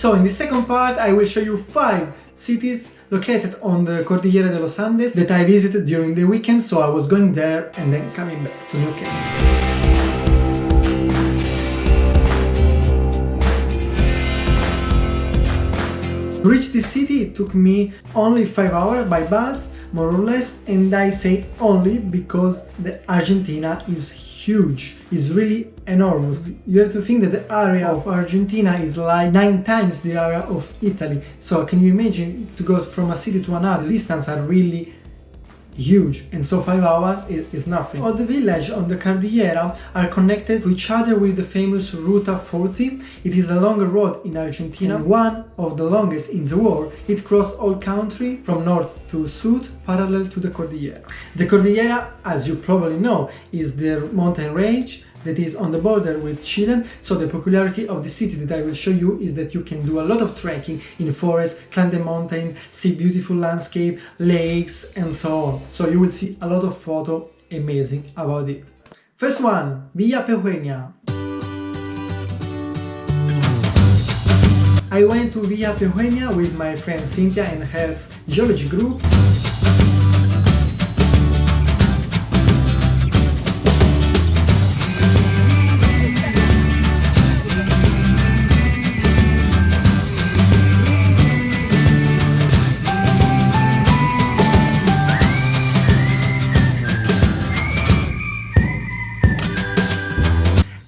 So in the second part I will show you 5 cities located on the Cordillera de los Andes that I visited during the weekend, so I was going there and then coming back to New Cayman. To reach this city it took me only 5 hours by bus, more or less, and I say only because the Argentina is huge, is really enormous. You have to think that the area of Argentina is like 9 times the area of Italy. So can you imagine to go from a city to another? Distances are really huge, and so 5 hours is nothing. All the villages on the Cordillera are connected to each other with the famous Ruta 40. It is the longer road in Argentina, and one of the longest in the world. It crosses all country from north to south, parallel to the Cordillera. The Cordillera, as you probably know, is the mountain range that is on the border with Chile. So the peculiarity of the city that I will show you is that you can do a lot of trekking in forest, climb the mountain, see beautiful landscape, lakes, and so on. So you will see a lot of photo amazing about it. First one, Villa Pehueña. I went to Villa Pehueña with my friend Cynthia and her geology group.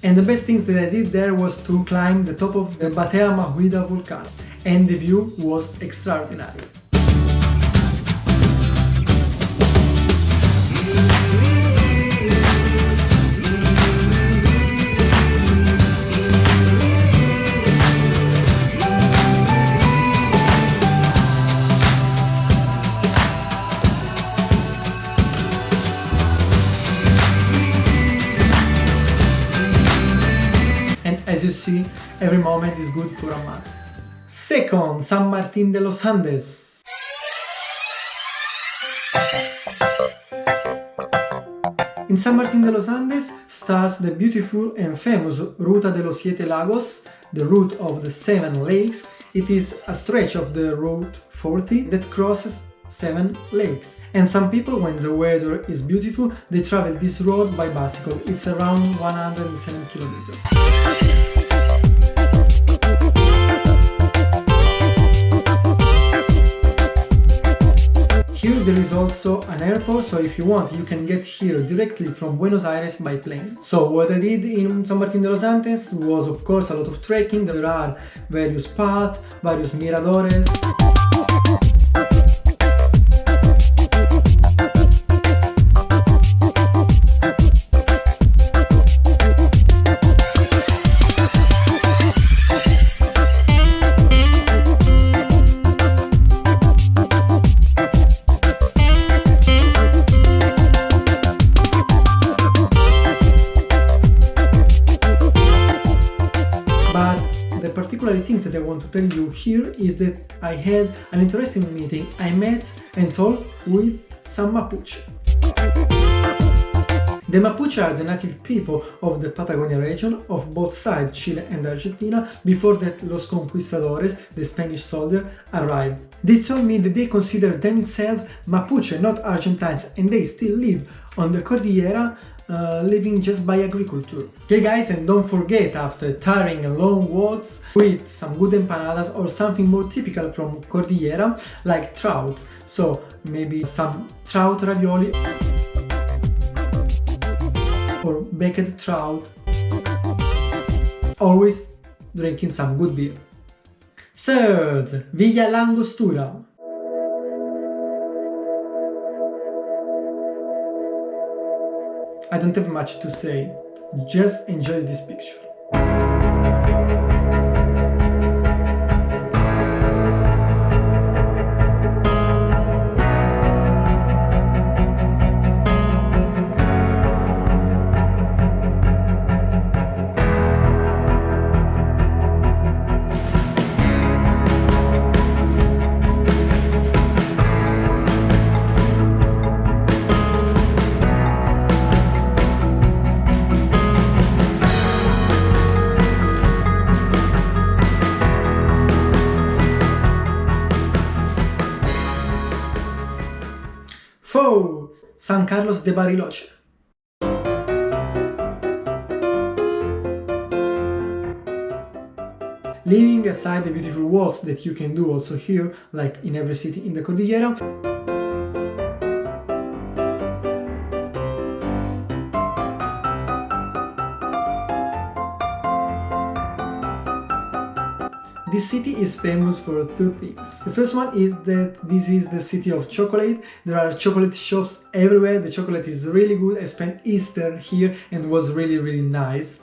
And the best things that I did there was to climb the top of the Batea Mahuida volcano, and the view was extraordinary. As you see, every moment is good for a month. Second, San Martín de los Andes. In San Martín de los Andes starts the beautiful and famous Ruta de los Siete Lagos, the route of the 7 lakes. It is a stretch of the Route 40 that crosses 7 lakes. And some people, when the weather is beautiful, they travel this road by bicycle. It's around 107 kilometers. Here there is also an airport, so if you want you can get here directly from Buenos Aires by plane. So what I did in San Martín de los Andes was of course a lot of trekking. There are various paths, various miradores. Things that I want to tell you here is that I had an interesting meeting. I met and talked with some Mapuche. The Mapuche are the native people of the Patagonia region of both sides, Chile and Argentina, before that Los Conquistadores, the Spanish soldiers, arrived. They told me that they consider themselves Mapuche, not Argentines, and they still live on the Cordillera, living just by agriculture. Okay guys, and don't forget, after tiring and long walks, with some good empanadas or something more typical from Cordillera, like trout. So maybe some trout ravioli or baked trout. Always drinking some good beer. Third, Villa Langostura. I don't have much to say, just enjoy this picture. 4. San Carlos de Bariloche. Leaving aside the beautiful walls that you can do also here, like in every city in the Cordillera, this city is famous for two things. The first one is that this is the city of chocolate. There are chocolate shops everywhere. The chocolate is really good. I spent Easter here and it was really nice.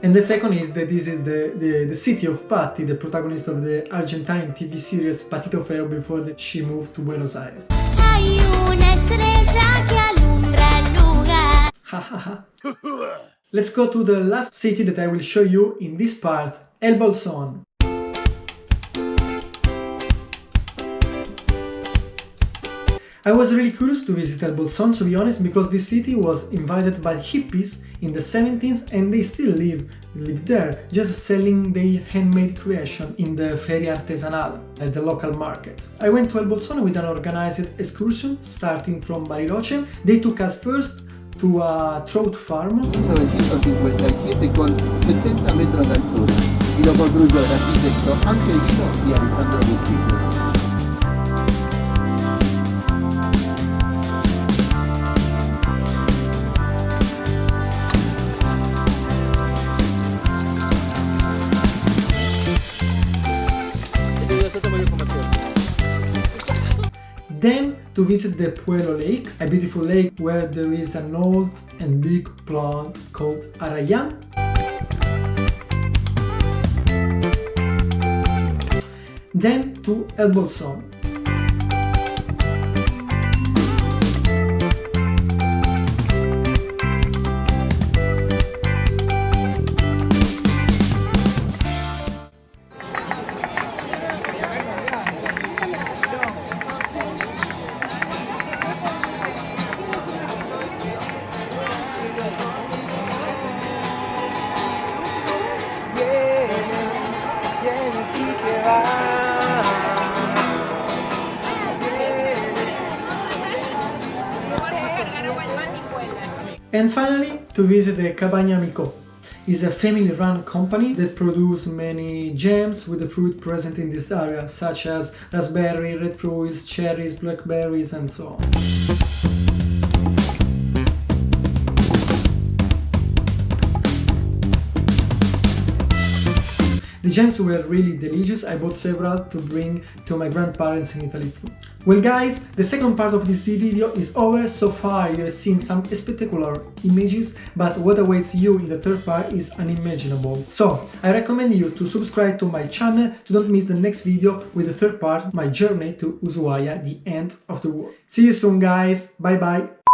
And the second is that this is the city of Patti, the protagonist of the Argentine TV series Patito Feo before she moved to Buenos Aires. Hay una estrella que alumbra el lugar. Let's go to the last city that I will show you in this part, El Bolsón. I was really curious to visit El Bolsón, to be honest, because this city was invited by hippies in the 70s and they still live there, just selling their handmade creation in the Feria Artesanal at the local market. I went to El Bolsón with an organized excursion starting from Bariloche. They took us first to a trout farm. 1957 con 70 metros de altura y lo construyó el arquitecto Angelino y Alejandro Bustillo. Then to visit the Puelo Lake, a beautiful lake where there is an old and big plant called Arrayán. Then to El Bolsón. And finally, to visit the Cabaña Mico. It's a family-run company that produces many jams with the fruit present in this area, such as raspberry, red fruits, cherries, blackberries, and so on. The jams were really delicious. I bought several to bring to my grandparents in Italy too. Well guys, the second part of this video is over. So far you have seen some spectacular images, but what awaits you in the third part is unimaginable. So I recommend you to subscribe to my channel to don't miss the next video with the third part, my journey to Ushuaia, the end of the world. See you soon guys, bye bye!